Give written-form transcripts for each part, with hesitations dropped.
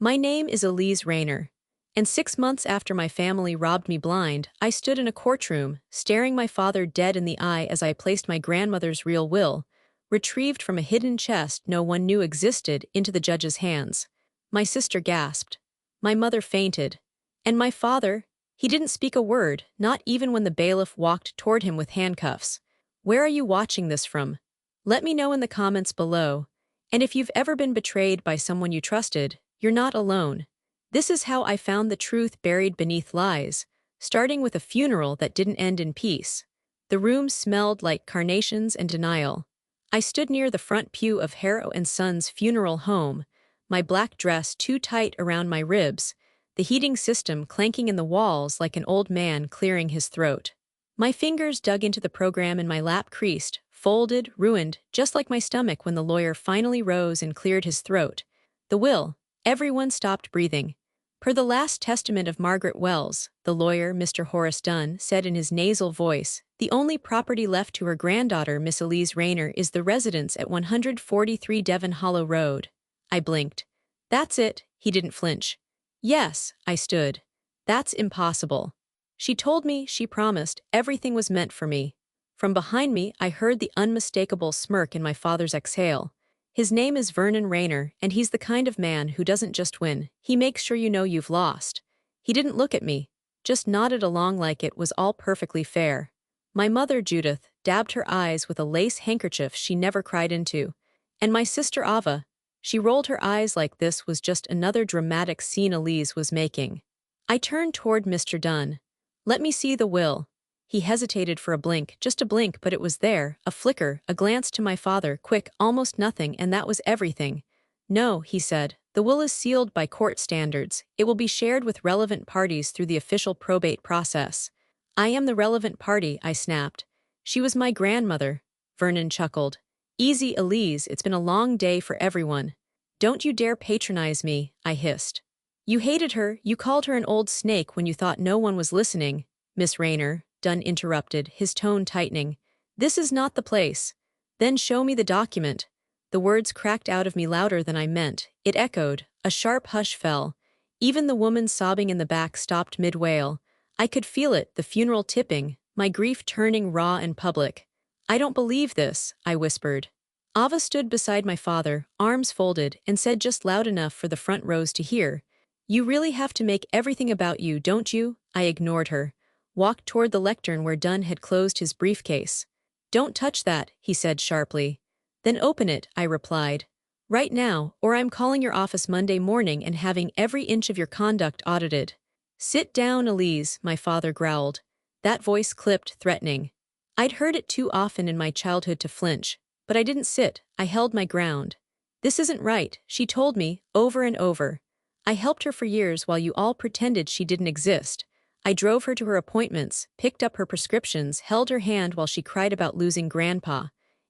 My name is Elise Rayner, and 6 months after my family robbed me blind, I stood in a courtroom, staring my father dead in the eye as I placed my grandmother's real will, retrieved from a hidden chest no one knew existed, into the judge's hands. My sister gasped. My mother fainted. And my father, he didn't speak a word, not even when the bailiff walked toward him with handcuffs. Where are you watching this from? Let me know in the comments below. And if you've ever been betrayed by someone you trusted, you're not alone. This is how I found the truth buried beneath lies, starting with a funeral that didn't end in peace. The room smelled like carnations and denial. I stood near the front pew of Harrow and Sons' funeral home, my black dress too tight around my ribs, the heating system clanking in the walls like an old man clearing his throat. My fingers dug into the program and my lap creased, folded, ruined, just like my stomach when the lawyer finally rose and cleared his throat. The will. Everyone stopped breathing. Per the last testament of Margaret Wells, the lawyer, Mr. Horace Dunn, said in his nasal voice, the only property left to her granddaughter, Miss Elise Rayner, is the residence at 143 Devon Hollow Road. I blinked. That's it, he didn't flinch. Yes, I stood. That's impossible. She told me, she promised, everything was meant for me. From behind me, I heard the unmistakable smirk in my father's exhale. His name is Vernon Rayner, and he's the kind of man who doesn't just win, he makes sure you know you've lost. He didn't look at me, just nodded along like it was all perfectly fair. My mother, Judith, dabbed her eyes with a lace handkerchief she never cried into. And my sister Ava, she rolled her eyes like this was just another dramatic scene Elise was making. I turned toward Mr. Dunn. Let me see the will. He hesitated for a blink, just a blink, but it was there, a flicker, a glance to my father, quick, almost nothing, and that was everything. No, he said, the will is sealed by court standards. It will be shared with relevant parties through the official probate process. I am the relevant party, I snapped. She was my grandmother. Vernon chuckled. Easy, Elise, it's been a long day for everyone. Don't you dare patronize me, I hissed. You hated her, you called her an old snake when you thought no one was listening, Miss Rayner. Dunn interrupted, his tone tightening. This is not the place. Then show me the document. The words cracked out of me louder than I meant. It echoed. A sharp hush fell. Even the woman sobbing in the back stopped mid-wail. I could feel it, the funeral tipping, my grief turning raw and public. I don't believe this, I whispered. Ava stood beside my father, arms folded, and said just loud enough for the front rows to hear. You really have to make everything about you, don't you? I ignored her. Walked toward the lectern where Dunn had closed his briefcase. Don't touch that, he said sharply. Then open it, I replied. Right now, or I'm calling your office Monday morning and having every inch of your conduct audited. Sit down, Elise, my father growled. That voice clipped, threatening. I'd heard it too often in my childhood to flinch, but I didn't sit, I held my ground. This isn't right, she told me, over and over. I helped her for years while you all pretended she didn't exist. I drove her to her appointments, picked up her prescriptions, held her hand while she cried about losing Grandpa.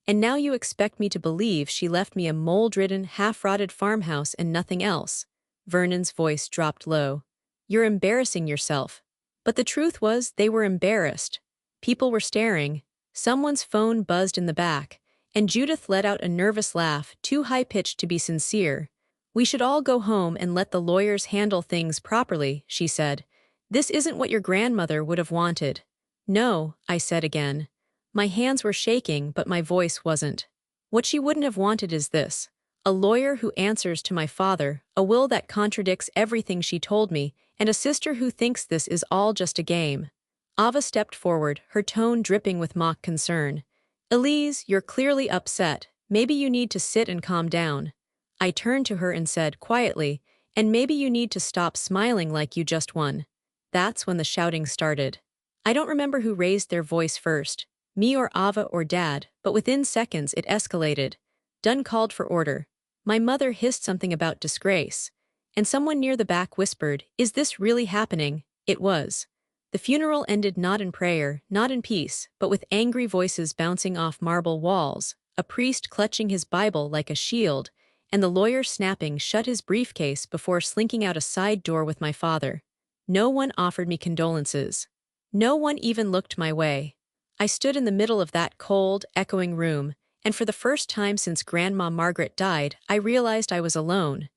And now you expect me to believe she left me a mold-ridden, half-rotted farmhouse and nothing else. Vernon's voice dropped low. You're embarrassing yourself. But the truth was, they were embarrassed. People were staring. Someone's phone buzzed in the back, and Judith let out a nervous laugh, too high-pitched to be sincere. We should all go home and let the lawyers handle things properly, she said. This isn't what your grandmother would have wanted. No, I said again. My hands were shaking, but my voice wasn't. What she wouldn't have wanted is this. A lawyer who answers to my father, a will that contradicts everything she told me, and a sister who thinks this is all just a game. Ava stepped forward, her tone dripping with mock concern. Elise, you're clearly upset. Maybe you need to sit and calm down. I turned to her and said quietly, and maybe you need to stop smiling like you just won. That's when the shouting started. I don't remember who raised their voice first, me or Ava or Dad, but within seconds it escalated. Dunn called for order. My mother hissed something about disgrace. And someone near the back whispered, is this really happening? It was. The funeral ended not in prayer, not in peace, but with angry voices bouncing off marble walls, a priest clutching his Bible like a shield, and the lawyer snapping shut his briefcase before slinking out a side door with my father. No one offered me condolences. No one even looked my way. I stood in the middle of that cold, echoing room, and for the first time since Grandma Margaret died, I realized I was alone.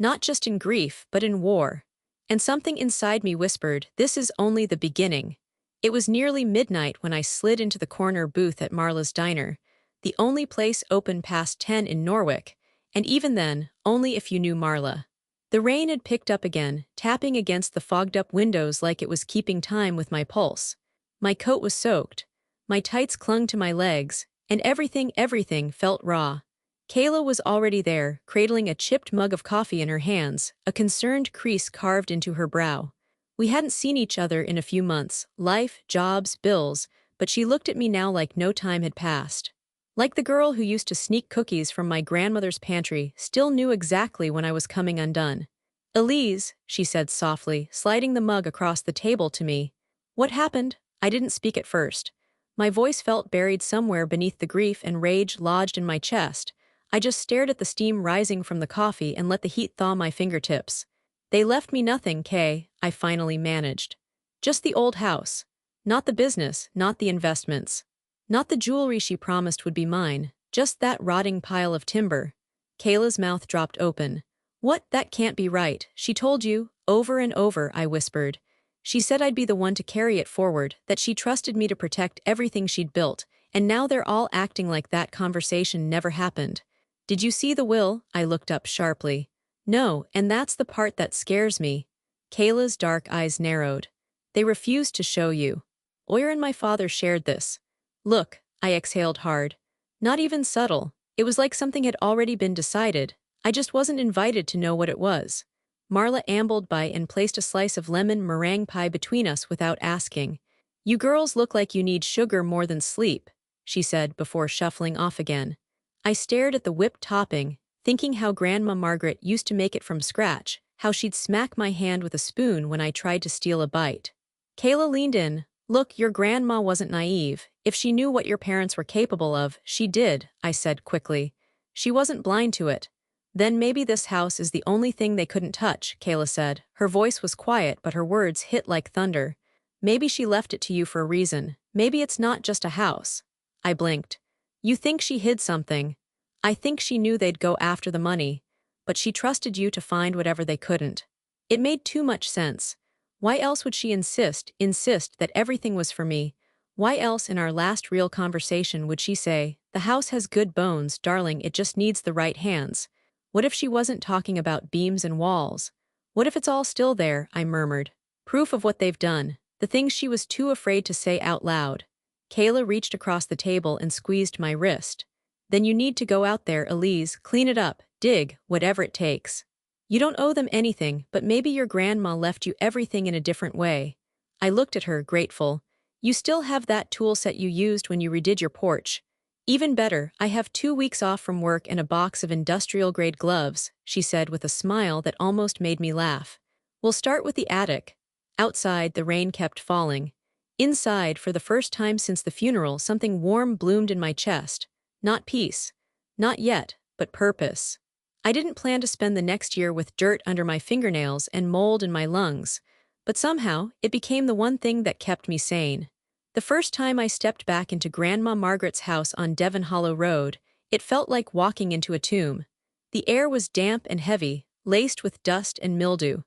not just in grief, but in war. And something inside me whispered, this is only the beginning. It was nearly midnight when I slid into the corner booth at Marla's diner, the only place open past 10 in Norwich, and even then, only if you knew Marla. The rain had picked up again, tapping against the fogged-up windows like it was keeping time with my pulse. My coat was soaked, my tights clung to my legs, and everything felt raw. Kayla was already there, cradling a chipped mug of coffee in her hands, a concerned crease carved into her brow. We hadn't seen each other in a few months, life, jobs, bills, but she looked at me now like no time had passed. Like the girl who used to sneak cookies from my grandmother's pantry, still knew exactly when I was coming undone. "Elise," she said softly, sliding the mug across the table to me. "What happened?" I didn't speak at first. My voice felt buried somewhere beneath the grief and rage lodged in my chest. I just stared at the steam rising from the coffee and let the heat thaw my fingertips. "They left me nothing, Kay," I finally managed. "Just the old house. Not the business, not the investments. Not the jewelry she promised would be mine, just that rotting pile of timber." Kayla's mouth dropped open. "What? That can't be right. She told you, over and over," I whispered. "She said I'd be the one to carry it forward, that she trusted me to protect everything she'd built, and now they're all acting like that conversation never happened." "Did you see the will?" I looked up sharply. "No, and that's the part that scares me." Kayla's dark eyes narrowed. "They refused to show you. Oyer and my father shared this." "Look," I exhaled hard. Not even subtle. It was like something had already been decided. I just wasn't invited to know what it was. Marla ambled by and placed a slice of lemon meringue pie between us without asking. "You girls look like you need sugar more than sleep," she said before shuffling off again. I stared at the whipped topping, thinking how Grandma Margaret used to make it from scratch, how she'd smack my hand with a spoon when I tried to steal a bite. Kayla leaned in. "Look, your grandma wasn't naive. If she knew what your parents were capable of, she did," I said quickly. "She wasn't blind to it." "Then maybe this house is the only thing they couldn't touch," Kayla said. Her voice was quiet, but her words hit like thunder. "Maybe she left it to you for a reason. Maybe it's not just a house." I blinked. "You think she hid something?" "I think she knew they'd go after the money. But she trusted you to find whatever they couldn't." It made too much sense. Why else would she insist that everything was for me? Why else in our last real conversation would she say, "The house has good bones, darling, it just needs the right hands"? What if she wasn't talking about beams and walls? What if it's all still there, I murmured. Proof of what they've done, the things she was too afraid to say out loud. Kayla reached across the table and squeezed my wrist. "Then you need to go out there, Elise, clean it up, dig, whatever it takes. You don't owe them anything, but maybe your grandma left you everything in a different way." I looked at her, grateful. "You still have that tool set you used when you redid your porch." "Even better, I have 2 weeks off from work and a box of industrial-grade gloves," she said with a smile that almost made me laugh. "We'll start with the attic." Outside, the rain kept falling. Inside, for the first time since the funeral, something warm bloomed in my chest. Not peace. Not yet, but purpose. I didn't plan to spend the next year with dirt under my fingernails and mold in my lungs, but somehow, it became the one thing that kept me sane. The first time I stepped back into Grandma Margaret's house on Devon Hollow Road, it felt like walking into a tomb. The air was damp and heavy, laced with dust and mildew.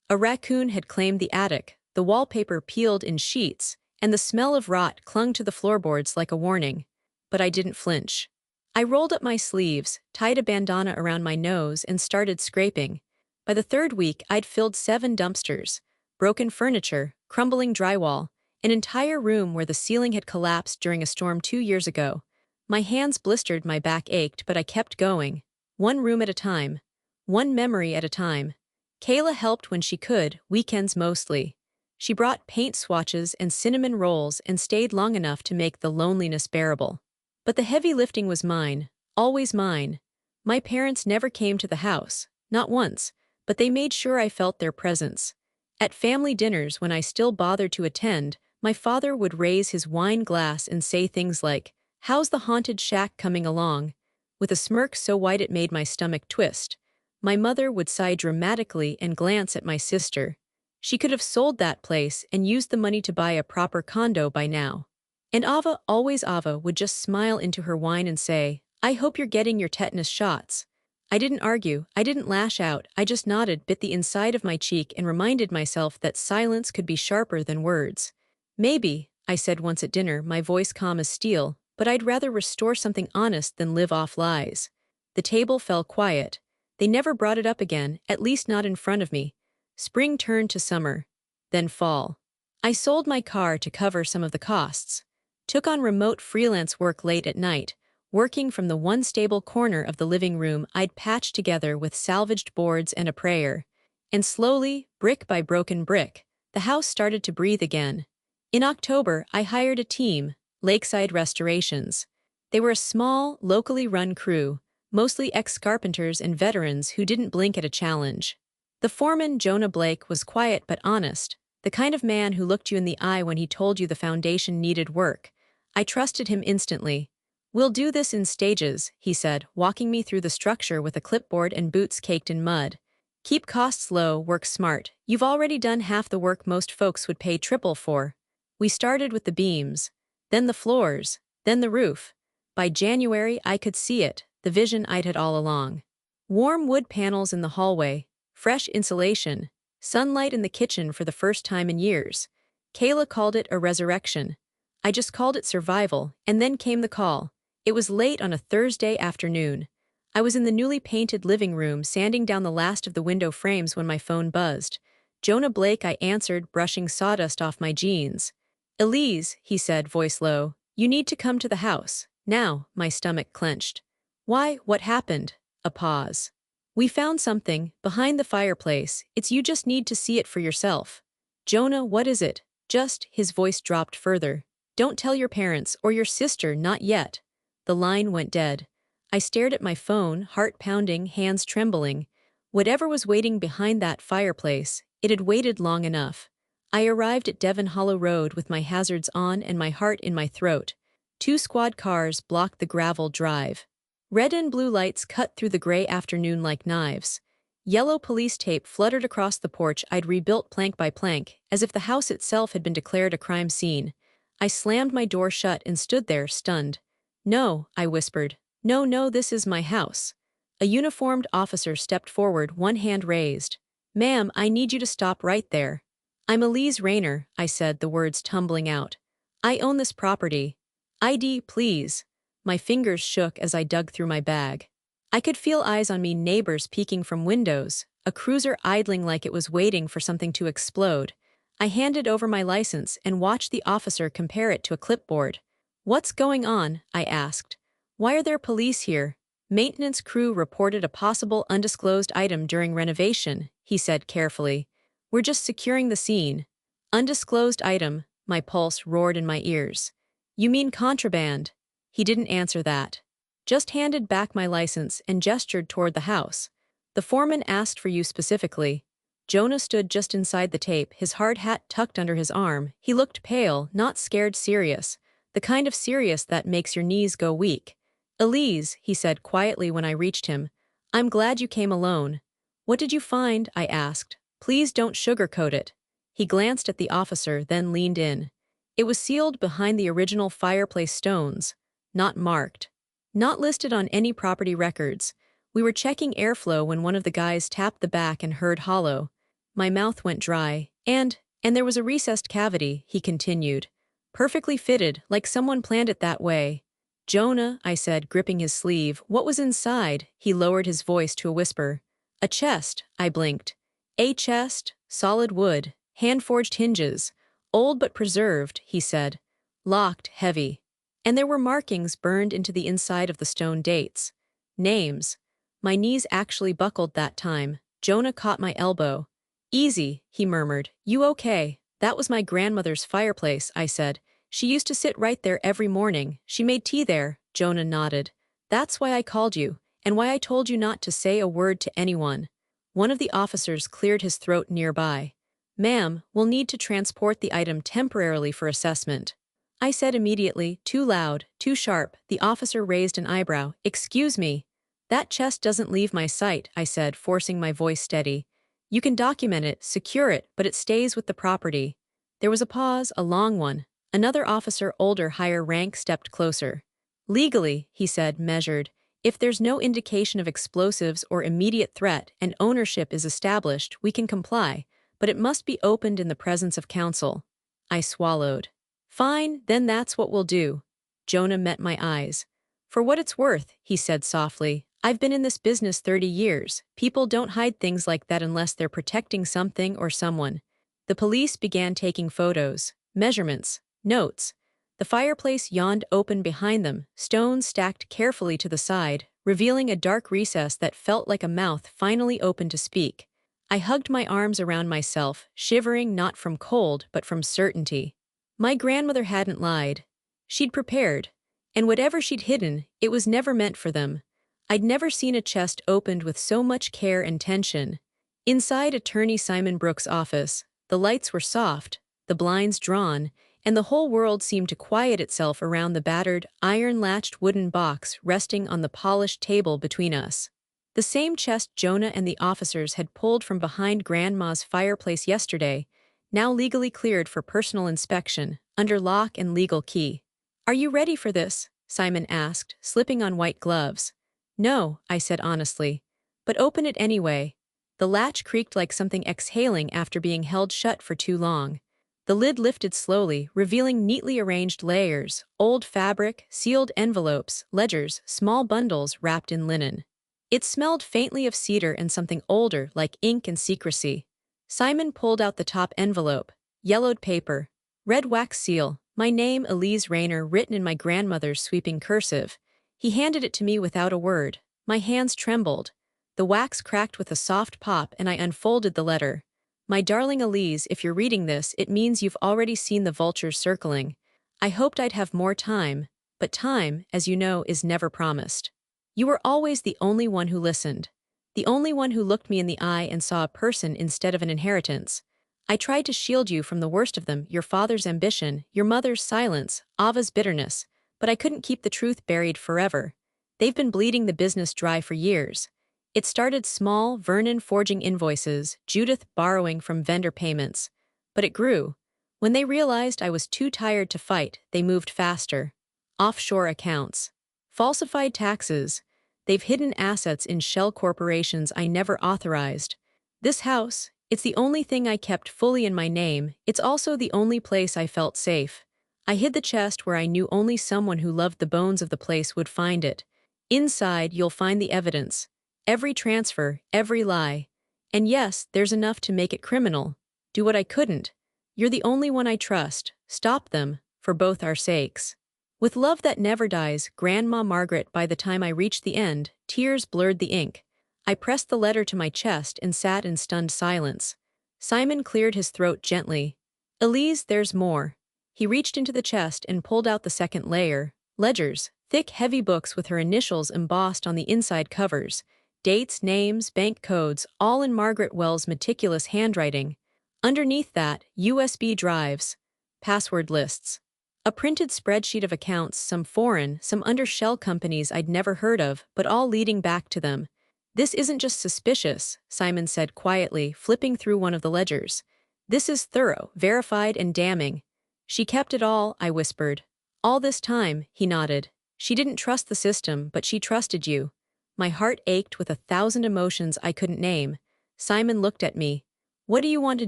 A raccoon had claimed the attic, the wallpaper peeled in sheets, and the smell of rot clung to the floorboards like a warning. But I didn't flinch. I rolled up my sleeves, tied a bandana around my nose, and started scraping. By the third week, I'd filled 7 dumpsters, broken furniture, crumbling drywall, an entire room where the ceiling had collapsed during a storm 2 years ago. My hands blistered, my back ached, but I kept going. One room at a time. One memory at a time. Kayla helped when she could, weekends mostly. She brought paint swatches and cinnamon rolls and stayed long enough to make the loneliness bearable. But the heavy lifting was mine, always mine. My parents never came to the house, not once, but they made sure I felt their presence. At family dinners, when I still bothered to attend, my father would raise his wine glass and say things like, "How's the haunted shack coming along?" with a smirk so wide it made my stomach twist. My mother would sigh dramatically and glance at my sister. She could have sold that place and used the money to buy a proper condo by now. And Ava, always Ava, would just smile into her wine and say, "I hope you're getting your tetanus shots." I didn't argue, I didn't lash out, I just nodded, bit the inside of my cheek, and reminded myself that silence could be sharper than words. Maybe, I said once at dinner, my voice calm as steel, but I'd rather restore something honest than live off lies. The table fell quiet. They never brought it up again, at least not in front of me. Spring turned to summer, then fall. I sold my car to cover some of the costs. Took on remote freelance work late at night, working from the one stable corner of the living room I'd patched together with salvaged boards and a prayer. And slowly, brick by broken brick, the house started to breathe again. In October, I hired a team, Lakeside Restorations. They were a small, locally run crew, mostly ex-carpenters and veterans who didn't blink at a challenge. The foreman, Jonah Blake, was quiet but honest, the kind of man who looked you in the eye when he told you the foundation needed work. I trusted him instantly. "We'll do this in stages," he said, walking me through the structure with a clipboard and boots caked in mud. "Keep costs low, work smart. You've already done half the work most folks would pay triple for." We started with the beams, then the floors, then the roof. By January, I could see it, the vision I'd had all along. Warm wood panels in the hallway, fresh insulation, sunlight in the kitchen for the first time in years. Kayla called it a resurrection. I just called it survival, and then came the call. It was late on a Thursday afternoon. I was in the newly painted living room sanding down the last of the window frames when my phone buzzed. "Jonah Blake," I answered, brushing sawdust off my jeans. "Elise," he said, voice low, "you need to come to the house." Now, my stomach clenched. "Why, what happened?" A pause. "We found something, behind the fireplace. You just need to see it for yourself." "Jonah, what is it?" "Just," his voice dropped further. "Don't tell your parents, or your sister, not yet." The line went dead. I stared at my phone, heart pounding, hands trembling. Whatever was waiting behind that fireplace, it had waited long enough. I arrived at Devon Hollow Road with my hazards on and my heart in my throat. 2 squad cars blocked the gravel drive. Red and blue lights cut through the gray afternoon like knives. Yellow police tape fluttered across the porch I'd rebuilt plank by plank, as if the house itself had been declared a crime scene. I slammed my door shut and stood there, stunned. "No," I whispered. "No, no, this is my house." A uniformed officer stepped forward, one hand raised. "Ma'am, I need you to stop right there." "I'm Elise Rayner," I said, the words tumbling out. "I own this property." "ID, please." My fingers shook as I dug through my bag. I could feel eyes on me, neighbors peeking from windows, a cruiser idling like it was waiting for something to explode. I handed over my license and watched the officer compare it to a clipboard. "What's going on?" I asked. "Why are there police here?" "Maintenance crew reported a possible undisclosed item during renovation," he said carefully. "We're just securing the scene." "Undisclosed item," my pulse roared in my ears. "You mean contraband?" He didn't answer that. Just handed back my license and gestured toward the house. "The foreman asked for you specifically." Jonah stood just inside the tape, his hard hat tucked under his arm. He looked pale, not scared, serious. The kind of serious that makes your knees go weak. "Elise," he said quietly when I reached him, "I'm glad you came alone." "What did you find?" I asked. "Please don't sugarcoat it." He glanced at the officer, then leaned in. It was sealed behind the original fireplace stones. Not marked. Not listed on any property records. We were checking airflow when one of the guys tapped the back and heard hollow. My mouth went dry. And there was a recessed cavity," he continued. "Perfectly fitted, like someone planned it that way." "Jonah," I said, gripping his sleeve, "what was inside?" He lowered his voice to a whisper. "A chest," I blinked. "A chest, solid wood, hand-forged hinges. Old but preserved," he said. "Locked, heavy. And there were markings burned into the inside of the stone dates. Names." My knees actually buckled that time. Jonah caught my elbow. "Easy," he murmured. "You okay?" "That was my grandmother's fireplace," I said. "She used to sit right there every morning. She made tea there." Jonah nodded. "That's why I called you, and why I told you not to say a word to anyone." One of the officers cleared his throat nearby. "Ma'am, we'll need to transport the item temporarily for assessment." I said immediately, too loud, too sharp. The officer raised an eyebrow. "Excuse me." "That chest doesn't leave my sight," I said, forcing my voice steady. "You can document it, secure it, but it stays with the property." There was a pause, a long one. Another officer, older, higher rank, stepped closer. "Legally," he said, measured, If there's no indication of explosives or immediate threat and ownership is established, we can comply, but it must be opened in the presence of counsel. I swallowed. Fine, then that's what we'll do. Jonah met my eyes. For what it's worth, he said softly, I've been in this business 30 years. People don't hide things like that unless they're protecting something or someone. The police began taking photos, measurements, notes. The fireplace yawned open behind them, stones stacked carefully to the side, revealing a dark recess that felt like a mouth finally opened to speak. I hugged my arms around myself, shivering not from cold but from certainty. My grandmother hadn't lied. She'd prepared. And whatever she'd hidden, it was never meant for them. I'd never seen a chest opened with so much care and tension. Inside Attorney Simon Brooks' office, the lights were soft, the blinds drawn, and the whole world seemed to quiet itself around the battered, iron-latched wooden box resting on the polished table between us. The same chest Jonah and the officers had pulled from behind Grandma's fireplace yesterday, now legally cleared for personal inspection, under lock and legal key. Are you ready for this? Simon asked, slipping on white gloves. No, I said honestly. But open it anyway. The latch creaked like something exhaling after being held shut for too long. The lid lifted slowly, revealing neatly arranged layers, old fabric, sealed envelopes, ledgers, small bundles wrapped in linen. It smelled faintly of cedar and something older, like ink and secrecy. Simon pulled out the top envelope. Yellowed paper. Red wax seal. My name, Elise Rayner, written in my grandmother's sweeping cursive. He handed it to me without a word. My hands trembled. The wax cracked with a soft pop and I unfolded the letter. My darling Elise, if you're reading this, it means you've already seen the vultures circling. I hoped I'd have more time, but time, as you know, is never promised. You were always the only one who listened. The only one who looked me in the eye and saw a person instead of an inheritance. I tried to shield you from the worst of them, your father's ambition, your mother's silence, Ava's bitterness, but I couldn't keep the truth buried forever. They've been bleeding the business dry for years. It started small, Vernon forging invoices, Judith borrowing from vendor payments. But it grew. When they realized I was too tired to fight, they moved faster. Offshore accounts. Falsified taxes. They've hidden assets in shell corporations I never authorized. This house, it's the only thing I kept fully in my name. It's also the only place I felt safe. I hid the chest where I knew only someone who loved the bones of the place would find it. Inside, you'll find the evidence. Every transfer, every lie. And yes, there's enough to make it criminal. Do what I couldn't. You're the only one I trust. Stop them, for both our sakes. With love that never dies, Grandma Margaret. By the time I reached the end, tears blurred the ink. I pressed the letter to my chest and sat in stunned silence. Simon cleared his throat gently. Elise, there's more. He reached into the chest and pulled out the second layer. Ledgers, thick, heavy books with her initials embossed on the inside covers. Dates, names, bank codes, all in Margaret Wells' meticulous handwriting. Underneath that, USB drives. Password lists. A printed spreadsheet of accounts, some foreign, some under shell companies I'd never heard of, but all leading back to them. This isn't just suspicious, Simon said quietly, flipping through one of the ledgers. This is thorough, verified, and damning. She kept it all, I whispered. All this time, he nodded. She didn't trust the system, but she trusted you. My heart ached with 1,000 emotions I couldn't name. Simon looked at me. What do you want to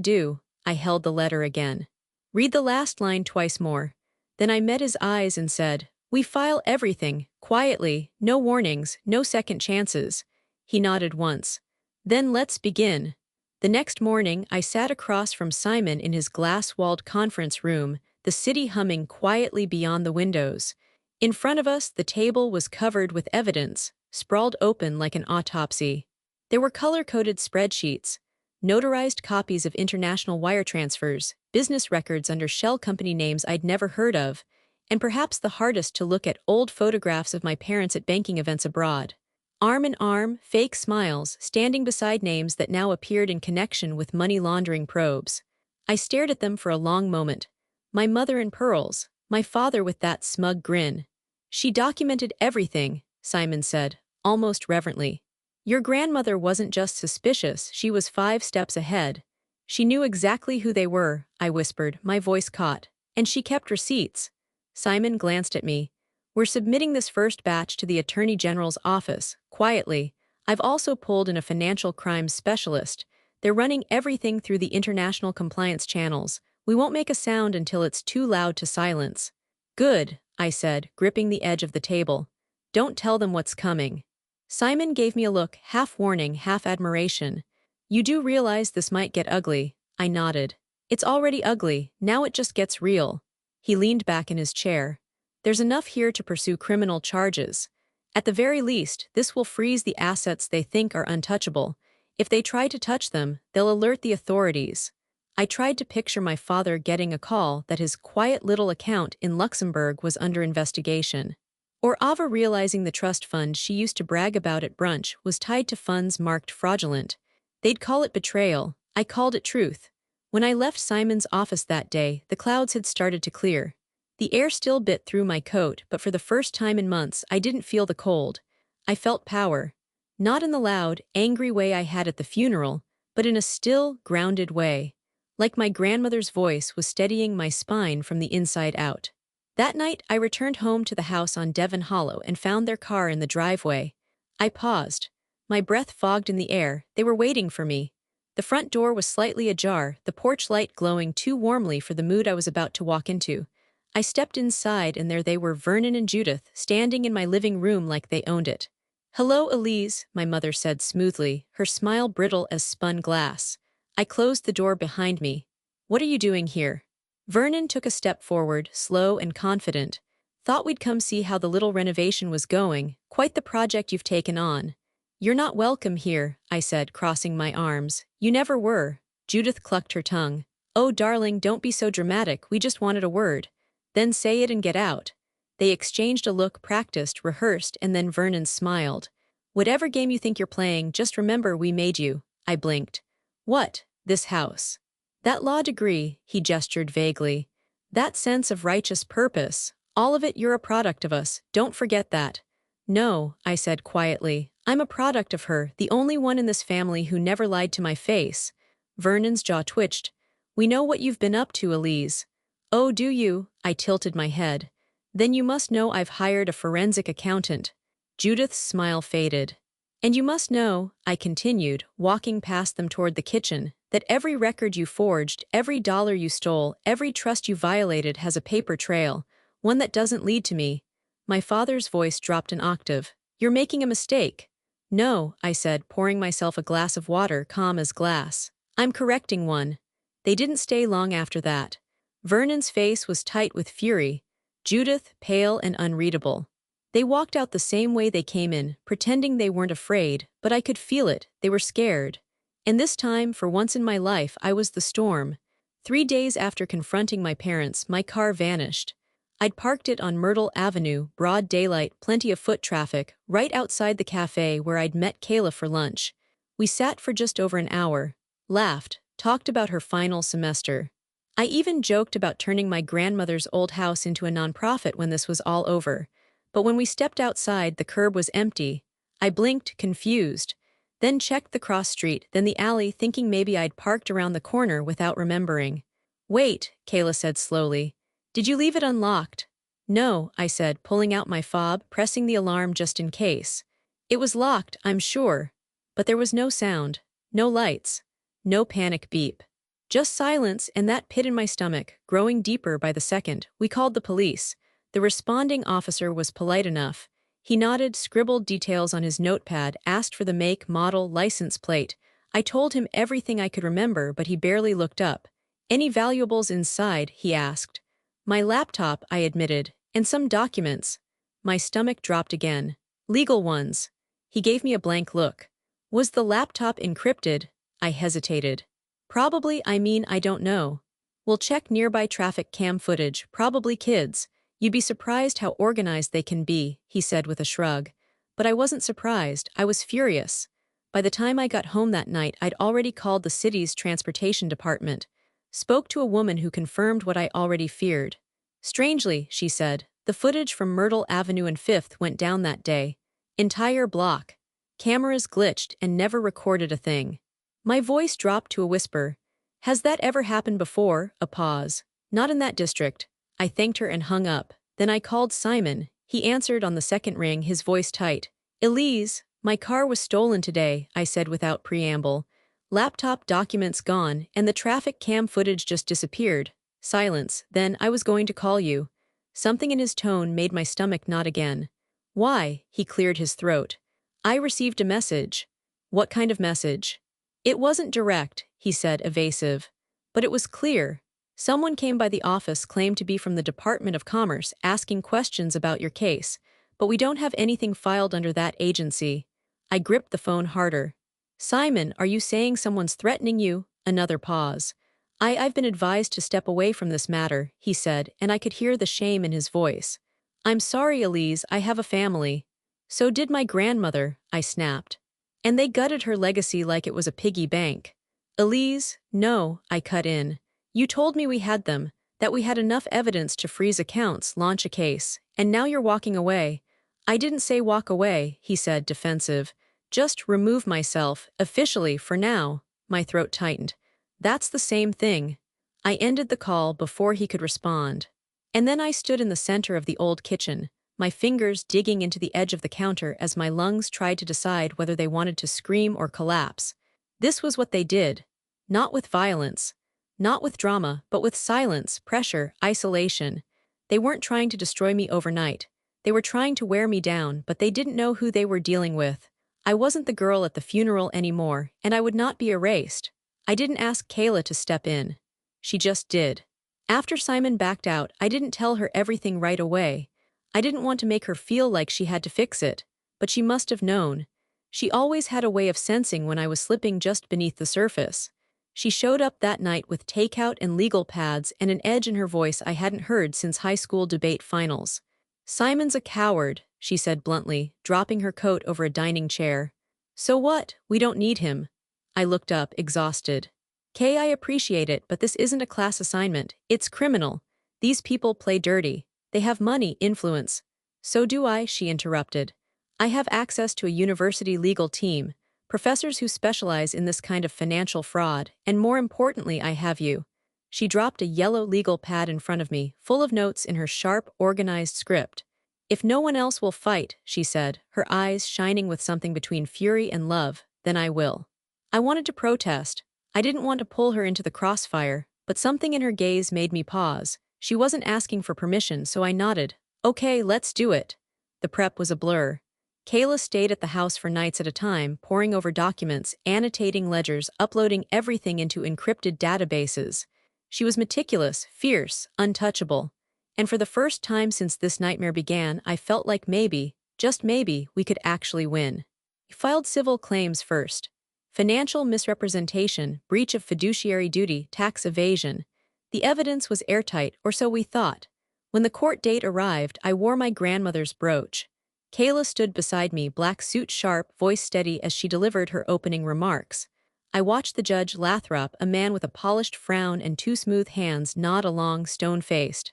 do? I held the letter again. Read the last line twice more. Then I met his eyes and said, we file everything, quietly, no warnings, no second chances. He nodded once. Then let's begin. The next morning, I sat across from Simon in his glass-walled conference room, the city humming quietly beyond the windows. In front of us, the table was covered with evidence, sprawled open like an autopsy. There were color-coded spreadsheets, notarized copies of international wire transfers, business records under shell company names I'd never heard of, and perhaps the hardest to look at, old photographs of my parents at banking events abroad. Arm in arm, fake smiles, standing beside names that now appeared in connection with money laundering probes. I stared at them for a long moment. My mother in pearls, my father with that smug grin. She documented everything, Simon said, almost reverently. Your grandmother wasn't just suspicious, she was 5 steps ahead. She knew exactly who they were, I whispered, my voice caught. And she kept receipts. Simon glanced at me. We're submitting this first batch to the Attorney General's office, quietly. I've also pulled in a financial crimes specialist. They're running everything through the international compliance channels. We won't make a sound until it's too loud to silence. Good, I said, gripping the edge of the table. Don't tell them what's coming. Simon gave me a look, half warning, half admiration. You do realize this might get ugly? I nodded. It's already ugly, now it just gets real. He leaned back in his chair. There's enough here to pursue criminal charges. At the very least, this will freeze the assets they think are untouchable. If they try to touch them, they'll alert the authorities. I tried to picture my father getting a call that his quiet little account in Luxembourg was under investigation. Or Ava realizing the trust fund she used to brag about at brunch was tied to funds marked fraudulent. They'd call it betrayal. I called it truth. When I left Simon's office that day, the clouds had started to clear. The air still bit through my coat, but for the first time in months I didn't feel the cold. I felt power. Not in the loud, angry way I had at the funeral, but in a still, grounded way. Like my grandmother's voice was steadying my spine from the inside out. That night, I returned home to the house on Devon Hollow and found their car in the driveway. I paused. My breath fogged in the air. They were waiting for me. The front door was slightly ajar, the porch light glowing too warmly for the mood I was about to walk into. I stepped inside and there they were, Vernon and Judith, standing in my living room like they owned it. "Hello, Elise," my mother said smoothly, her smile brittle as spun glass. I closed the door behind me. "What are you doing here?" Vernon took a step forward, slow and confident. "Thought we'd come see how the little renovation was going. Quite the project you've taken on." "You're not welcome here," I said, crossing my arms. "You never were." Judith clucked her tongue. "Oh, darling, don't be so dramatic, we just wanted a word." "Then say it and get out." They exchanged a look, practiced, rehearsed, and then Vernon smiled. "Whatever game you think you're playing, just remember we made you." I blinked. "What? This house?" "That law degree," he gestured vaguely. "That sense of righteous purpose. All of it, you're a product of us, don't forget that." "No," I said quietly. "I'm a product of her, the only one in this family who never lied to my face." Vernon's jaw twitched. "We know what you've been up to, Elise." "Oh, do you?" I tilted my head. "Then you must know I've hired a forensic accountant." Judith's smile faded. "And you must know," I continued, walking past them toward the kitchen, "that every record you forged, every dollar you stole, every trust you violated has a paper trail, one that doesn't lead to me." My father's voice dropped an octave. "You're making a mistake." "No," I said, pouring myself a glass of water, calm as glass. "I'm correcting one." They didn't stay long after that. Vernon's face was tight with fury, Judith pale and unreadable. They walked out the same way they came in, pretending they weren't afraid, but I could feel it, they were scared. And this time, for once in my life, I was the storm. 3 days after confronting my parents, my car vanished. I'd parked it on Myrtle Avenue, broad daylight, plenty of foot traffic, right outside the cafe where I'd met Kayla for lunch. We sat for just over an hour, laughed, talked about her final semester. I even joked about turning my grandmother's old house into a nonprofit when this was all over. But when we stepped outside, the curb was empty. I blinked, confused. Then checked the cross street, then the alley, thinking maybe I'd parked around the corner without remembering. "Wait," Kayla said slowly. "Did you leave it unlocked?" "No," I said, pulling out my fob, pressing the alarm just in case. "It was locked, I'm sure." But there was no sound, no lights, no panic beep. Just silence and that pit in my stomach, growing deeper by the second. We called the police. The responding officer was polite enough. He nodded, scribbled details on his notepad, asked for the make, model, license plate. I told him everything I could remember, but he barely looked up. "Any valuables inside?" he asked. "My laptop," I admitted, "and some documents." My stomach dropped again. "Legal ones." He gave me a blank look. "Was the laptop encrypted?" I hesitated. "Probably, I don't know. We'll check nearby traffic cam footage, probably kids. You'd be surprised how organized they can be," he said with a shrug. But I wasn't surprised, I was furious. By the time I got home that night, I'd already called the city's transportation department. Spoke to a woman who confirmed what I already feared. "Strangely," she said, "the footage from Myrtle Avenue and 5th went down that day. Entire block. Cameras glitched and never recorded a thing." My voice dropped to a whisper. "Has that ever happened before?" A pause. "Not in that district." I thanked her and hung up. Then I called Simon. He answered on the second ring, his voice tight. Elise, my car was stolen today, I said without preamble. Laptop documents gone, and the traffic cam footage just disappeared. Silence. Then, I was going to call you. Something in his tone made my stomach knot again. Why? He cleared his throat. I received a message. What kind of message? It wasn't direct, he said, evasive. But it was clear. Someone came by the office, claimed to be from the Department of Commerce, asking questions about your case, but we don't have anything filed under that agency. I gripped the phone harder. Simon, are you saying someone's threatening you? Another pause. I've been advised to step away from this matter, he said, and I could hear the shame in his voice. I'm sorry, Elise, I have a family. So did my grandmother, I snapped. And they gutted her legacy like it was a piggy bank. Elise, no, I cut in. You told me we had them, that we had enough evidence to freeze accounts, launch a case, and now you're walking away. I didn't say walk away, he said, defensive. Just remove myself, officially, for now. My throat tightened. That's the same thing. I ended the call before he could respond. And then I stood in the center of the old kitchen, my fingers digging into the edge of the counter as my lungs tried to decide whether they wanted to scream or collapse. This was what they did. Not with violence. Not with drama, but with silence, pressure, isolation. They weren't trying to destroy me overnight. They were trying to wear me down, but they didn't know who they were dealing with. I wasn't the girl at the funeral anymore, and I would not be erased. I didn't ask Kayla to step in. She just did. After Simon backed out, I didn't tell her everything right away. I didn't want to make her feel like she had to fix it, but she must have known. She always had a way of sensing when I was slipping just beneath the surface. She showed up that night with takeout and legal pads and an edge in her voice I hadn't heard since high school debate finals. Simon's a coward, she said bluntly, dropping her coat over a dining chair. So what? We don't need him. I looked up, exhausted. Kay, I appreciate it, but this isn't a class assignment. It's criminal. These people play dirty. They have money, influence. So do I, she interrupted. I have access to a university legal team, professors who specialize in this kind of financial fraud, and more importantly, I have you. She dropped a yellow legal pad in front of me, full of notes in her sharp, organized script. If no one else will fight, she said, her eyes shining with something between fury and love, then I will. I wanted to protest. I didn't want to pull her into the crossfire, but something in her gaze made me pause. She wasn't asking for permission, so I nodded. Okay, let's do it. The prep was a blur. Kayla stayed at the house for nights at a time, poring over documents, annotating ledgers, uploading everything into encrypted databases. She was meticulous, fierce, untouchable. And for the first time since this nightmare began, I felt like maybe, just maybe, we could actually win. We filed civil claims first. Financial misrepresentation, breach of fiduciary duty, tax evasion. The evidence was airtight, or so we thought. When the court date arrived, I wore my grandmother's brooch. Kayla stood beside me, black suit sharp, voice steady as she delivered her opening remarks. I watched the judge Lathrop, a man with a polished frown and two smooth hands, nod along, stone-faced.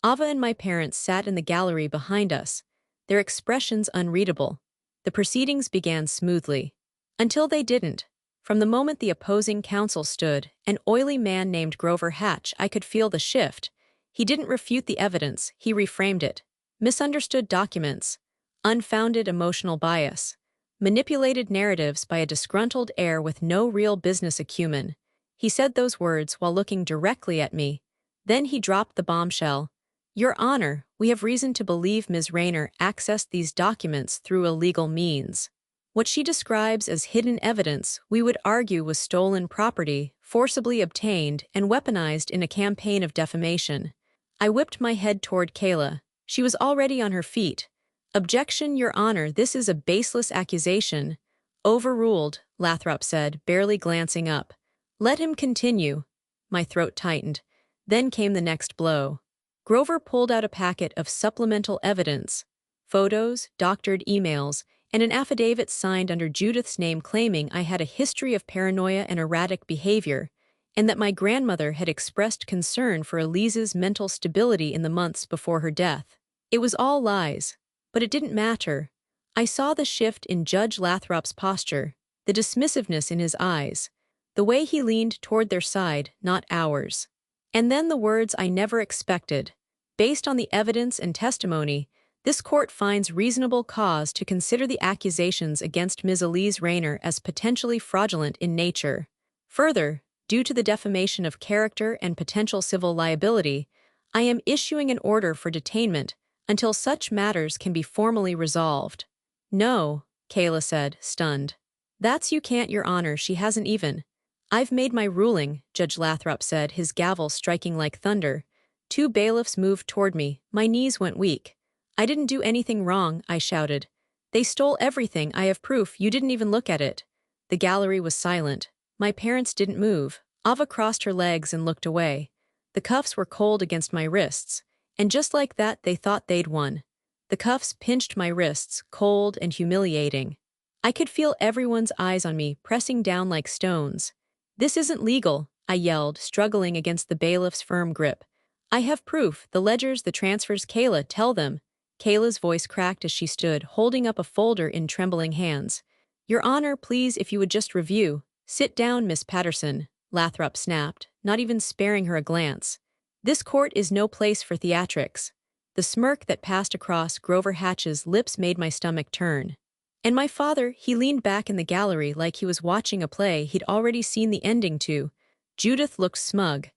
Ava and my parents sat in the gallery behind us, their expressions unreadable. The proceedings began smoothly. Until they didn't. From the moment the opposing counsel stood, an oily man named Grover Hatch, I could feel the shift. He didn't refute the evidence, he reframed it. Misunderstood documents. Unfounded emotional bias. Manipulated narratives by a disgruntled heir with no real business acumen. He said those words while looking directly at me. Then he dropped the bombshell. Your Honor, we have reason to believe Ms. Rayner accessed these documents through illegal means. What she describes as hidden evidence, we would argue, was stolen property, forcibly obtained and weaponized in a campaign of defamation. I whipped my head toward Kayla. She was already on her feet. Objection, Your Honor, this is a baseless accusation. Overruled, Lathrop said, barely glancing up. Let him continue. My throat tightened. Then came the next blow. Grover pulled out a packet of supplemental evidence. Photos, doctored emails, and an affidavit signed under Judith's name claiming I had a history of paranoia and erratic behavior, and that my grandmother had expressed concern for Elise's mental stability in the months before her death. It was all lies. But it didn't matter. I saw the shift in Judge Lathrop's posture, the dismissiveness in his eyes, the way he leaned toward their side, not ours. And then the words I never expected. Based on the evidence and testimony, This court finds reasonable cause to consider the accusations against Ms. Elise Rayner as potentially fraudulent in nature. Further, due to the defamation of character and potential civil liability, I am issuing an order for detainment until such matters can be formally resolved. No, Kayla said, stunned. That's you can't, Your Honor, she hasn't even. I've made my ruling, Judge Lathrop said, his gavel striking like thunder. Two bailiffs moved toward me, my knees went weak. I didn't do anything wrong, I shouted. They stole everything, I have proof, you didn't even look at it. The gallery was silent. My parents didn't move. Ava crossed her legs and looked away. The cuffs were cold against my wrists, and just like that they thought they'd won. The cuffs pinched my wrists, cold and humiliating. I could feel everyone's eyes on me, pressing down like stones. This isn't legal, I yelled, struggling against the bailiff's firm grip. I have proof, the ledgers, the transfers, Kayla, tell them. Kayla's voice cracked as she stood, holding up a folder in trembling hands. Your Honor, please, if you would just review. Sit down, Miss Patterson, Lathrop snapped, not even sparing her a glance. This court is no place for theatrics. The smirk that passed across Grover Hatch's lips made my stomach turn. And my father, he leaned back in the gallery like he was watching a play he'd already seen the ending to. Judith looked smug.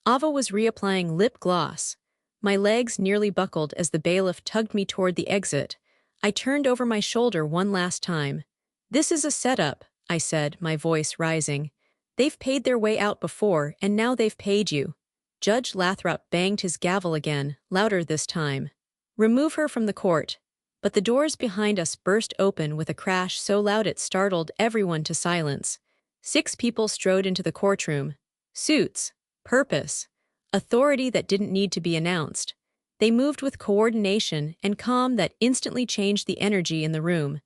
Ava was reapplying lip gloss. My legs nearly buckled as the bailiff tugged me toward the exit. I turned over my shoulder one last time. This is a setup, I said, my voice rising. They've paid their way out before, and now they've paid you. Judge Lathrop banged his gavel again, louder this time. Remove her from the court. But the doors behind us burst open with a crash so loud it startled everyone to silence. 6 people strode into the courtroom. Suits, purpose, authority that didn't need to be announced. They moved with coordination and calm that instantly changed the energy in the room.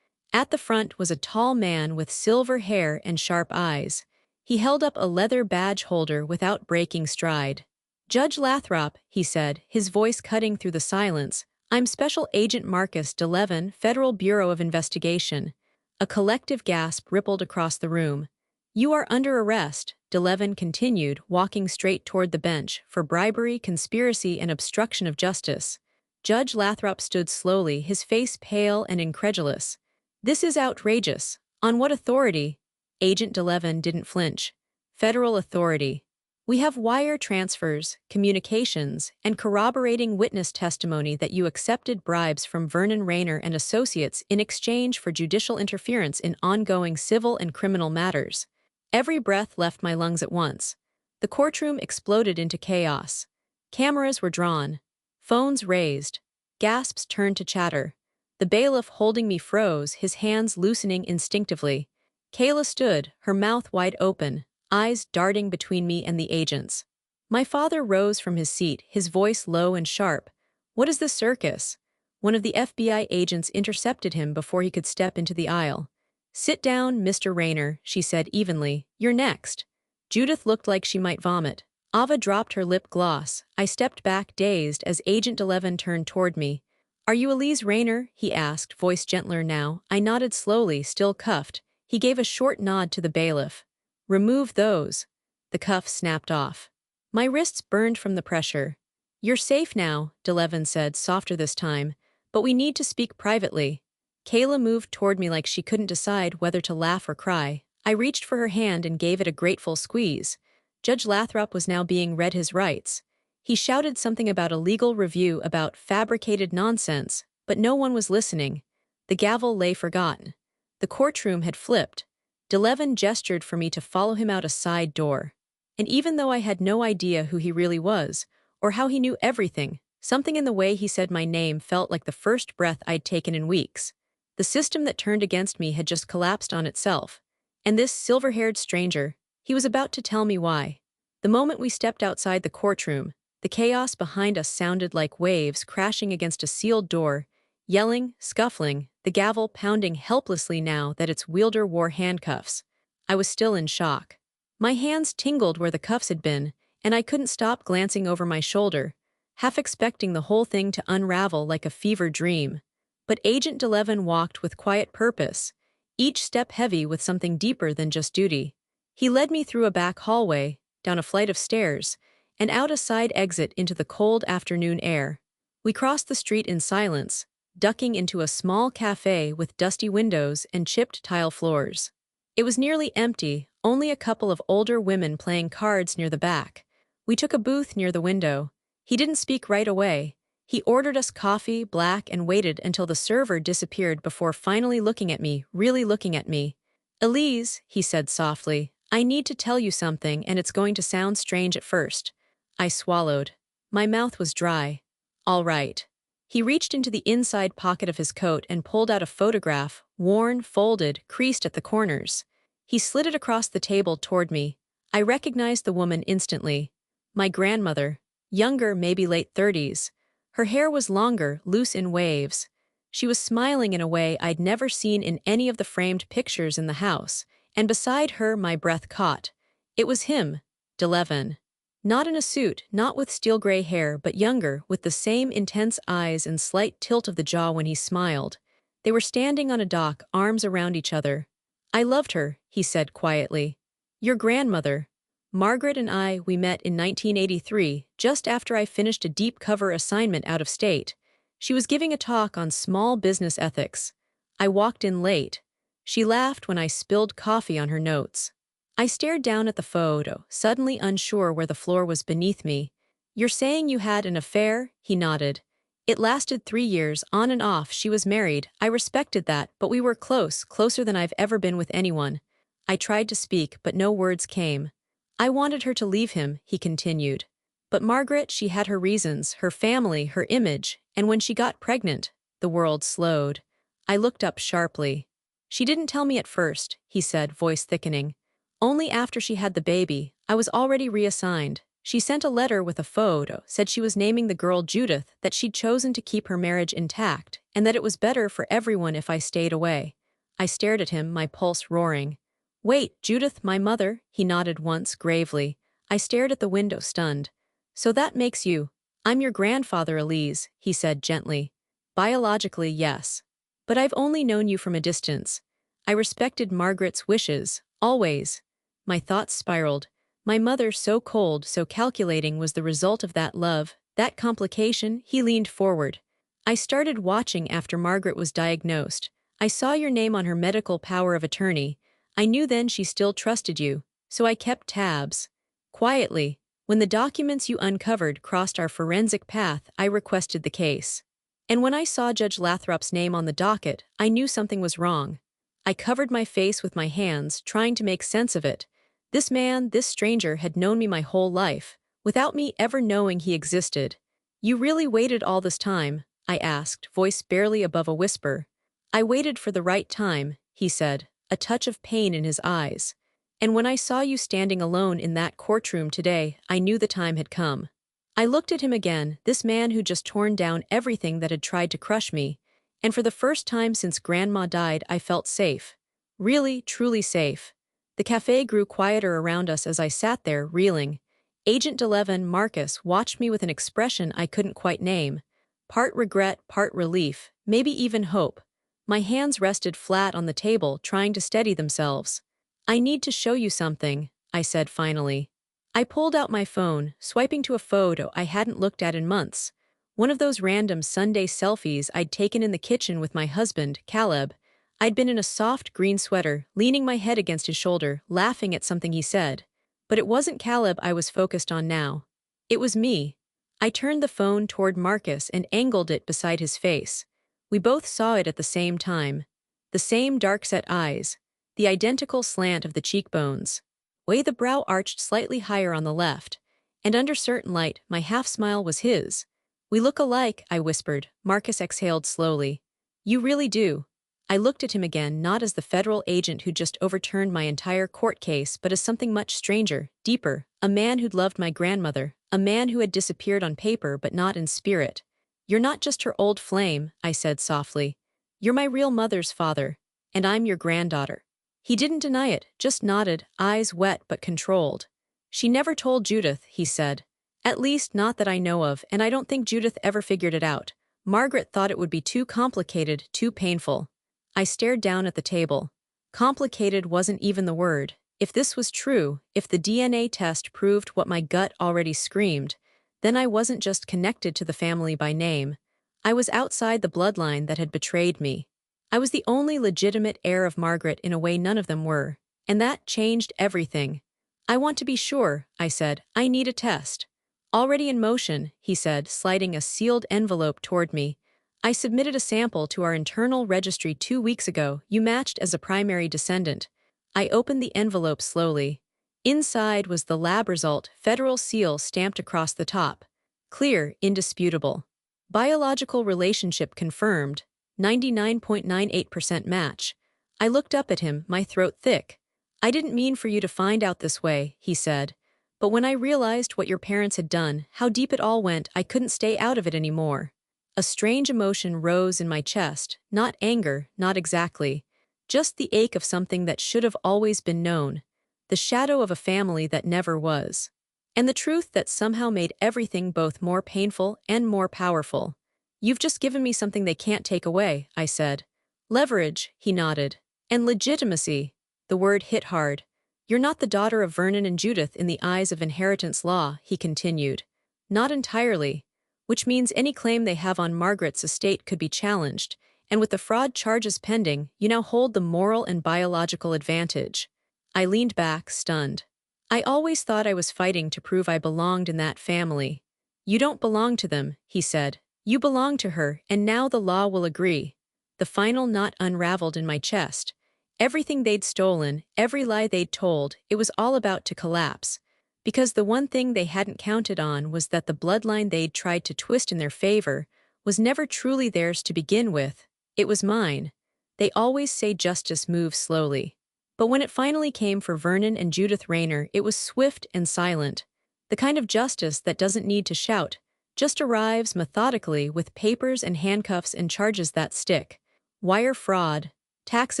At the front was a tall man with silver hair and sharp eyes. He held up a leather badge holder without breaking stride. Judge Lathrop, he said, his voice cutting through the silence, I'm Special Agent Marcus DeLevin, Federal Bureau of Investigation. A collective gasp rippled across the room. You are under arrest, DeLevin continued, walking straight toward the bench, for bribery, conspiracy, and obstruction of justice. Judge Lathrop stood slowly, his face pale and incredulous. This is outrageous. On what authority? Agent DeLevin didn't flinch. Federal authority. We have wire transfers, communications, and corroborating witness testimony that you accepted bribes from Vernon Rayner and Associates in exchange for judicial interference in ongoing civil and criminal matters. Every breath left my lungs at once. The courtroom exploded into chaos. Cameras were drawn. Phones raised. Gasps turned to chatter. The bailiff holding me froze, his hands loosening instinctively. Kayla stood, her mouth wide open, eyes darting between me and the agents. My father rose from his seat, his voice low and sharp. What is this circus? One of the FBI agents intercepted him before he could step into the aisle. Sit down, Mr. Rayner, she said evenly. You're next. Judith looked like she might vomit. Ava dropped her lip gloss. I stepped back, dazed, as Agent DeLevin turned toward me. Are you Elise Rayner? He asked, voice gentler now. I nodded slowly, still cuffed. He gave a short nod to the bailiff. Remove those. The cuff snapped off. My wrists burned from the pressure. You're safe now, DeLevin said, softer this time, but we need to speak privately. Kayla moved toward me like she couldn't decide whether to laugh or cry. I reached for her hand and gave it a grateful squeeze. Judge Lathrop was now being read his rights. He shouted something about a legal review about fabricated nonsense, but no one was listening. The gavel lay forgotten. The courtroom had flipped. DeLevin gestured for me to follow him out a side door. And even though I had no idea who he really was, or how he knew everything, something in the way he said my name felt like the first breath I'd taken in weeks. The system that turned against me had just collapsed on itself. And this silver-haired stranger, he was about to tell me why. The moment we stepped outside the courtroom, the chaos behind us sounded like waves crashing against a sealed door, yelling, scuffling, the gavel pounding helplessly now that its wielder wore handcuffs. I was still in shock. My hands tingled where the cuffs had been, and I couldn't stop glancing over my shoulder, half expecting the whole thing to unravel like a fever dream. But Agent DeLevin walked with quiet purpose, each step heavy with something deeper than just duty. He led me through a back hallway, down a flight of stairs, and out a side exit into the cold afternoon air. We crossed the street in silence, ducking into a small cafe with dusty windows and chipped tile floors. It was nearly empty, only a couple of older women playing cards near the back. We took a booth near the window. He didn't speak right away. He ordered us coffee, black, and waited until the server disappeared before finally looking at me, really looking at me. "Elise," he said softly, "I need to tell you something, and it's going to sound strange at first." I swallowed. My mouth was dry. "All right." He reached into the inside pocket of his coat and pulled out a photograph, worn, folded, creased at the corners. He slid it across the table toward me. I recognized the woman instantly. My grandmother. Younger, maybe late 30s. Her hair was longer, loose in waves. She was smiling in a way I'd never seen in any of the framed pictures in the house, and beside her my breath caught. It was him, DeLevin. Not in a suit, not with steel-gray hair, but younger, with the same intense eyes and slight tilt of the jaw when he smiled. They were standing on a dock, arms around each other. "I loved her," he said quietly. "Your grandmother. Margaret and we met in 1983, just after I finished a deep cover assignment out of state. She was giving a talk on small business ethics. I walked in late. She laughed when I spilled coffee on her notes." I stared down at the photo, suddenly unsure where the floor was beneath me. "You're saying you had an affair?" He nodded. "It lasted 3 years, on and off. She was married. I respected that, but we were close, closer than I've ever been with anyone." I tried to speak, but no words came. "I wanted her to leave him," he continued. "But Margaret, she had her reasons, her family, her image, and when she got pregnant, the world slowed." I looked up sharply. "She didn't tell me at first," he said, voice thickening. "Only after she had the baby. I was already reassigned. She sent a letter with a photo, said she was naming the girl Judith, that she'd chosen to keep her marriage intact, and that it was better for everyone if I stayed away." I stared at him, my pulse roaring. "Wait, Judith, my mother?" He nodded once, gravely. I stared at the window, stunned. "So that makes you—" "I'm your grandfather, Elise," he said gently. "Biologically, yes. But I've only known you from a distance. I respected Margaret's wishes, always." My thoughts spiraled. My mother, so cold, so calculating, was the result of that love, that complication. He leaned forward. "I started watching after Margaret was diagnosed. I saw your name on her medical power of attorney. I knew then she still trusted you, so I kept tabs. Quietly, when the documents you uncovered crossed our forensic path, I requested the case. And when I saw Judge Lathrop's name on the docket, I knew something was wrong. I covered my face with my hands, trying to make sense of it. This man, this stranger, had known me my whole life, without me ever knowing he existed. "You really waited all this time?" I asked, voice barely above a whisper. "I waited for the right time," he said, a touch of pain in his eyes. "And when I saw you standing alone in that courtroom today, I knew the time had come." I looked at him again, this man who'd just torn down everything that had tried to crush me, and for the first time since Grandma died, I felt safe. Really, truly safe. The cafe grew quieter around us as I sat there, reeling. Agent DeLevin, Marcus, watched me with an expression I couldn't quite name. Part regret, part relief, maybe even hope. My hands rested flat on the table, trying to steady themselves. "I need to show you something," I said finally. I pulled out my phone, swiping to a photo I hadn't looked at in months. One of those random Sunday selfies I'd taken in the kitchen with my husband, Caleb. I'd been in a soft green sweater, leaning my head against his shoulder, laughing at something he said. But it wasn't Caleb I was focused on now. It was me. I turned the phone toward Marcus and angled it beside his face. We both saw it at the same time. The same dark-set eyes. The identical slant of the cheekbones. Way the brow arched slightly higher on the left. And under certain light, my half-smile was his. "We look alike," I whispered. Marcus exhaled slowly. "You really do." I looked at him again, not as the federal agent who just overturned my entire court case, but as something much stranger, deeper, a man who'd loved my grandmother, a man who had disappeared on paper but not in spirit. "You're not just her old flame," I said softly. "You're my real mother's father, and I'm your granddaughter." He didn't deny it, just nodded, eyes wet but controlled. "She never told Judith," he said. "At least, not that I know of, and I don't think Judith ever figured it out. Margaret thought it would be too complicated, too painful." I stared down at the table. Complicated wasn't even the word. If this was true, if the DNA test proved what my gut already screamed, then I wasn't just connected to the family by name. I was outside the bloodline that had betrayed me. I was the only legitimate heir of Margaret in a way none of them were, and that changed everything. I want to be sure, I said. I need a test. Already in motion, he said, sliding a sealed envelope toward me. I submitted a sample to our internal registry 2 weeks ago. You matched as a primary descendant. I opened the envelope slowly. Inside was the lab result, federal seal stamped across the top. Clear, indisputable. Biological relationship confirmed, 99.98% match. I looked up at him, my throat thick. I didn't mean for you to find out this way, he said. But when I realized what your parents had done, how deep it all went, I couldn't stay out of it anymore. A strange emotion rose in my chest, not anger, not exactly. Just the ache of something that should have always been known. The shadow of a family that never was. And the truth that somehow made everything both more painful and more powerful. You've just given me something they can't take away, I said. Leverage, he nodded. And legitimacy. The word hit hard. You're not the daughter of Vernon and Judith in the eyes of inheritance law, he continued. Not entirely. Which means any claim they have on Margaret's estate could be challenged, and with the fraud charges pending, you now hold the moral and biological advantage. I leaned back, stunned. I always thought I was fighting to prove I belonged in that family. You don't belong to them, he said. You belong to her, and now the law will agree. The final knot unraveled in my chest. Everything they'd stolen, every lie they'd told, it was all about to collapse. Because the one thing they hadn't counted on was that the bloodline they'd tried to twist in their favor was never truly theirs to begin with. It was mine. They always say justice moves slowly. But when it finally came for Vernon and Judith Rayner, it was swift and silent. The kind of justice that doesn't need to shout, just arrives methodically with papers and handcuffs and charges that stick. Wire fraud, tax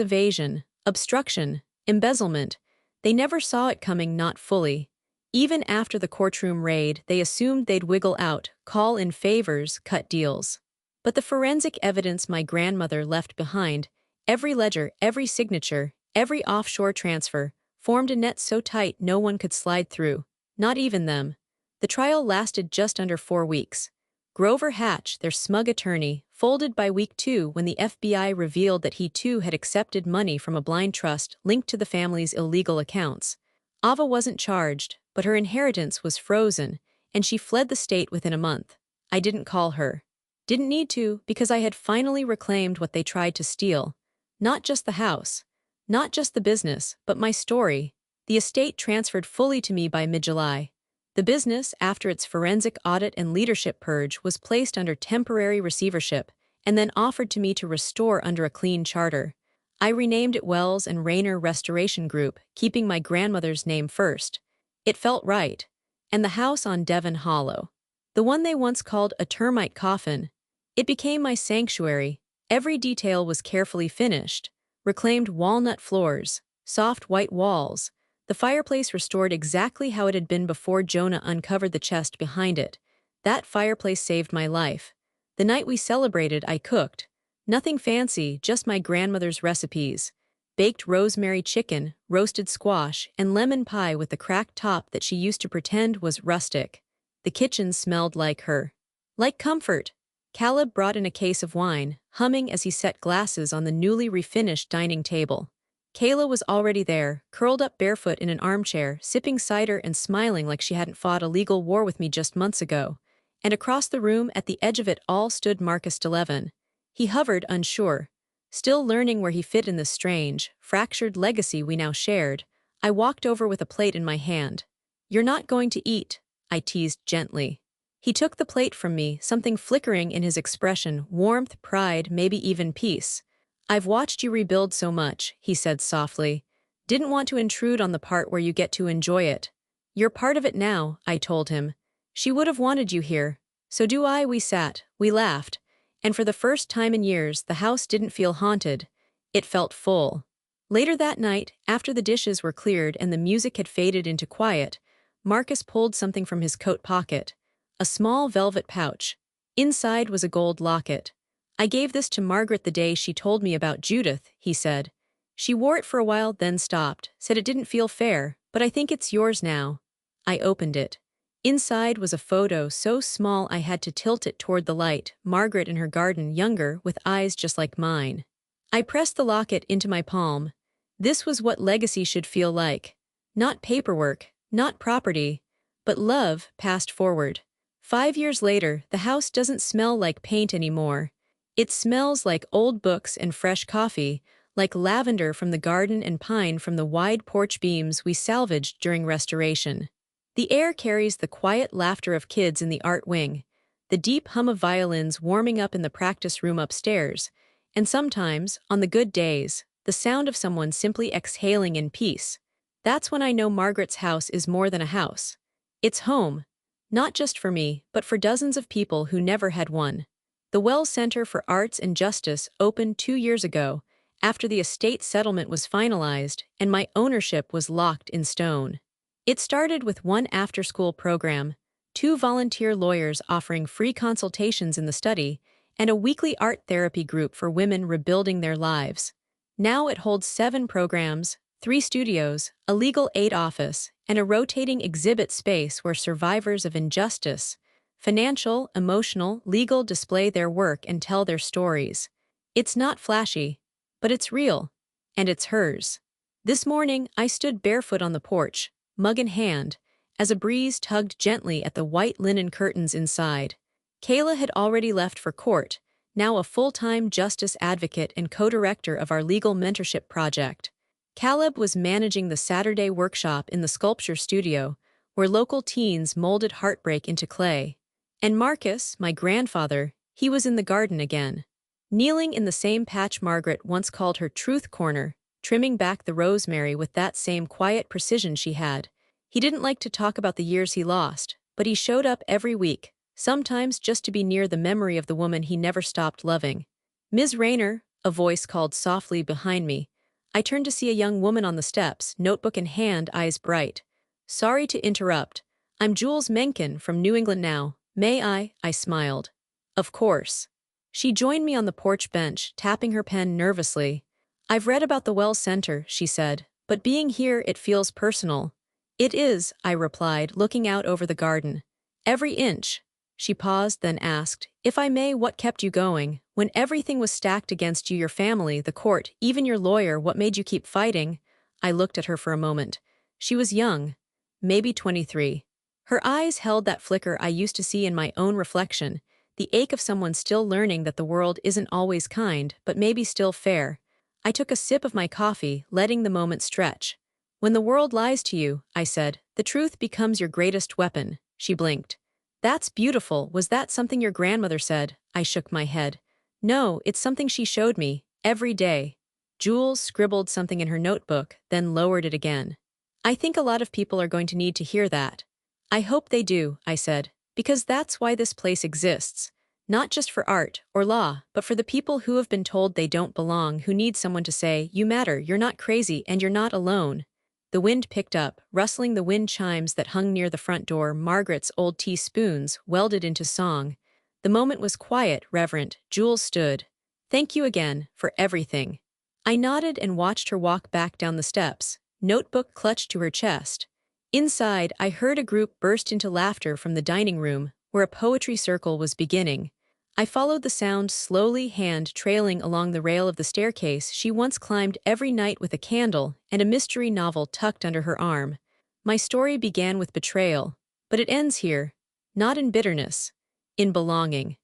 evasion, obstruction, embezzlement. They never saw it coming, not fully. Even after the courtroom raid, they assumed they'd wiggle out, call in favors, cut deals. But the forensic evidence my grandmother left behind, every ledger, every signature, every offshore transfer, formed a net so tight no one could slide through, not even them. The trial lasted just under 4 weeks. Grover Hatch, their smug attorney, folded by week 2 when the FBI revealed that he too had accepted money from a blind trust linked to the family's illegal accounts. Ava wasn't charged, but her inheritance was frozen, and she fled the state within a month. I didn't call her. Didn't need to, because I had finally reclaimed what they tried to steal. Not just the house. Not just the business, but my story. The estate transferred fully to me by mid-July. The business, after its forensic audit and leadership purge, was placed under temporary receivership, and then offered to me to restore under a clean charter. I renamed it Wells and Rayner Restoration Group, keeping my grandmother's name first. It felt right. And the house on Devon Hollow. The one they once called a termite coffin. It became my sanctuary. Every detail was carefully finished. Reclaimed walnut floors, soft white walls. The fireplace restored exactly how it had been before Jonah uncovered the chest behind it. That fireplace saved my life. The night we celebrated, I cooked. Nothing fancy, just my grandmother's recipes. Baked rosemary chicken, roasted squash, and lemon pie with the cracked top that she used to pretend was rustic. The kitchen smelled like her. Like comfort. Caleb brought in a case of wine, humming as he set glasses on the newly refinished dining table. Kayla was already there, curled up barefoot in an armchair, sipping cider and smiling like she hadn't fought a legal war with me just months ago. And across the room, at the edge of it all, stood Marcus DeLevin. He hovered, unsure. Still learning where he fit in this strange, fractured legacy we now shared, I walked over with a plate in my hand. "You're not going to eat," I teased gently. He took the plate from me, something flickering in his expression, warmth, pride, maybe even peace. "I've watched you rebuild so much," he said softly. "Didn't want to intrude on the part where you get to enjoy it." "You're part of it now," I told him. "She would have wanted you here. So do I." We sat, we laughed. And for the first time in years, the house didn't feel haunted. It felt full. Later that night, after the dishes were cleared and the music had faded into quiet, Marcus pulled something from his coat pocket. A small velvet pouch. Inside was a gold locket. "I gave this to Margaret the day she told me about Judith," he said. "She wore it for a while, then stopped, said it didn't feel fair, but I think it's yours now." I opened it. Inside was a photo so small I had to tilt it toward the light, Margaret in her garden, younger, with eyes just like mine. I pressed the locket into my palm. This was what legacy should feel like. Not paperwork, not property, but love passed forward. 5 years later, the house doesn't smell like paint anymore. It smells like old books and fresh coffee, like lavender from the garden and pine from the wide porch beams we salvaged during restoration. The air carries the quiet laughter of kids in the art wing, the deep hum of violins warming up in the practice room upstairs, and sometimes, on the good days, the sound of someone simply exhaling in peace. That's when I know Margaret's house is more than a house. It's home, not just for me, but for dozens of people who never had one. The Wells Center for Arts and Justice opened 2 years ago, after the estate settlement was finalized and my ownership was locked in stone. It started with one after-school program, 2 volunteer lawyers offering free consultations in the study, and a weekly art therapy group for women rebuilding their lives. Now it holds 7 programs, 3 studios, a legal aid office, and a rotating exhibit space where survivors of injustice, financial, emotional, legal, display their work and tell their stories. It's not flashy, but it's real, and it's hers. This morning, I stood barefoot on the porch, mug in hand, as a breeze tugged gently at the white linen curtains inside. Kayla had already left for court, now a full-time justice advocate and co-director of our legal mentorship project. Caleb was managing the Saturday workshop in the sculpture studio, where local teens molded heartbreak into clay. And Marcus, my grandfather, he was in the garden again. Kneeling in the same patch Margaret once called her truth corner, trimming back the rosemary with that same quiet precision she had. He didn't like to talk about the years he lost, but he showed up every week, sometimes just to be near the memory of the woman he never stopped loving. "Ms. Rayner," a voice called softly behind me. I turned to see a young woman on the steps, notebook in hand, eyes bright. "Sorry to interrupt. I'm Jules Mencken from New England Now. May I?" I smiled. "Of course." She joined me on the porch bench, tapping her pen nervously. "I've read about the Wells Center," she said, "but being here it feels personal." "It is," I replied, looking out over the garden. "Every inch." She paused, then asked, "If I may, what kept you going? When everything was stacked against you, your family, the court, even your lawyer, what made you keep fighting?" I looked at her for a moment. She was young, maybe 23. Her eyes held that flicker I used to see in my own reflection, the ache of someone still learning that the world isn't always kind, but maybe still fair. I took a sip of my coffee, letting the moment stretch. "When the world lies to you," I said, "the truth becomes your greatest weapon." She blinked. "That's beautiful. Was that something your grandmother said?" I shook my head. "No, it's something she showed me, every day." Jules scribbled something in her notebook, then lowered it again. "I think a lot of people are going to need to hear that." "I hope they do," I said, "because that's why this place exists. Not just for art or law, but for the people who have been told they don't belong, who need someone to say, 'You matter, you're not crazy, and you're not alone.'" The wind picked up, rustling the wind chimes that hung near the front door. Margaret's old teaspoons welded into song. The moment was quiet, reverent. Jules stood. "Thank you again, for everything." I nodded and watched her walk back down the steps, notebook clutched to her chest. Inside, I heard a group burst into laughter from the dining room, where a poetry circle was beginning. I followed the sound slowly, hand trailing along the rail of the staircase she once climbed every night with a candle and a mystery novel tucked under her arm. My story began with betrayal, but it ends here, not in bitterness, in belonging.